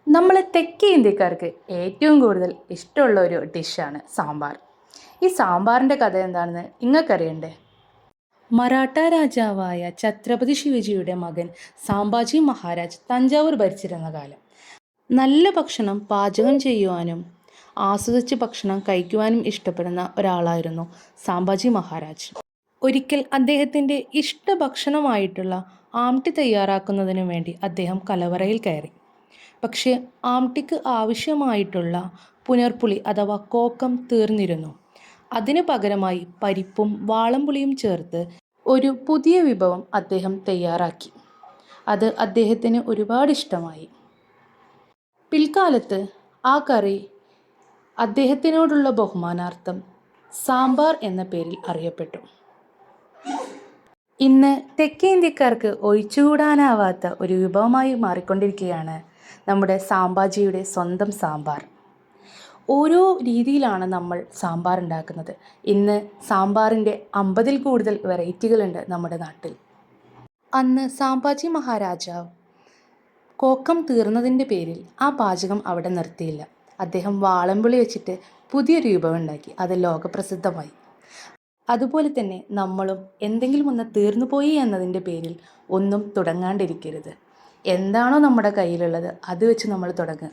നമ്മളെ തെക്കേ ഇന്ത്യക്കാർക്ക് ഏറ്റവും കൂടുതൽ ഇഷ്ടമുള്ള ഒരു ഡിഷാണ് സാമ്പാർ. ഈ സാമ്പാറിൻ്റെ കഥ എന്താണെന്ന് നിങ്ങൾക്കറിയണ്ടേ? മറാഠ രാജാവായ ഛത്രപതി ശിവജിയുടെ മകൻ സാംബാജി മഹാരാജ് തഞ്ചാവൂർ ഭരിച്ചിരുന്ന കാലം. നല്ല ഭക്ഷണം പാചകം ചെയ്യുവാനും ആസ്വദിച്ച് ഭക്ഷണം കഴിക്കുവാനും ഇഷ്ടപ്പെടുന്ന ഒരാളായിരുന്നു സാംബാജി മഹാരാജ്. ഒരിക്കൽ അദ്ദേഹത്തിൻ്റെ ഇഷ്ട ഭക്ഷണമായിട്ടുള്ള ആംട്ടി തയ്യാറാക്കുന്നതിനു വേണ്ടി അദ്ദേഹം കലവറയിൽ കയറി. പക്ഷേ ആംട്ടിക്ക് ആവശ്യമായിട്ടുള്ള പുനർപ്പുളി അഥവാ കോക്കം തീർന്നിരുന്നു. അതിന് പകരമായി പരിപ്പും വാളംപുളിയും ചേർത്ത് ഒരു പുതിയ വിഭവം അദ്ദേഹം തയ്യാറാക്കി. അത് അദ്ദേഹത്തിന് ഒരുപാട് ഇഷ്ടമായി. പിൽക്കാലത്ത് ആ കറി അദ്ദേഹത്തിനോടുള്ള ബഹുമാനാർത്ഥം സാമ്പാർ എന്ന പേരിൽ അറിയപ്പെട്ടു. ഇന്ന് തെക്കേ ഇന്ത്യക്കാർക്ക് ഒഴിച്ചുകൂടാനാവാത്ത ഒരു വിഭവമായി മാറിക്കൊണ്ടിരിക്കുകയാണ് നമ്മുടെ സാംബാജിയുടെ സ്വന്തം സാമ്പാർ. ഓരോ രീതിയിലാണ് നമ്മൾ സാമ്പാർ ഉണ്ടാക്കുന്നത്. ഇന്ന് സാമ്പാറിൻ്റെ 50-ൽ കൂടുതൽ വെറൈറ്റികളുണ്ട് നമ്മുടെ നാട്ടിൽ. അന്ന് സാംബാജി മഹാരാജാവ് കോക്കം തീർന്നതിൻ്റെ പേരിൽ ആ പാചകം അവിടെ നിർത്തിയില്ല. അദ്ദേഹം വാളംപുളി വെച്ചിട്ട് പുതിയൊരു വിഭവം ഉണ്ടാക്കി. അത് ലോകപ്രസിദ്ധമായി. അതുപോലെ തന്നെ നമ്മളും എന്തെങ്കിലും ഒന്ന് തീർന്നു പോയി എന്നതിൻ്റെ പേരിൽ ഒന്നും തുടങ്ങാണ്ടിരിക്കരുത്. എന്താണോ നമ്മുടെ കയ്യിലുള്ളത് അത് വെച്ച് നമ്മൾ തുടങ്ങുക.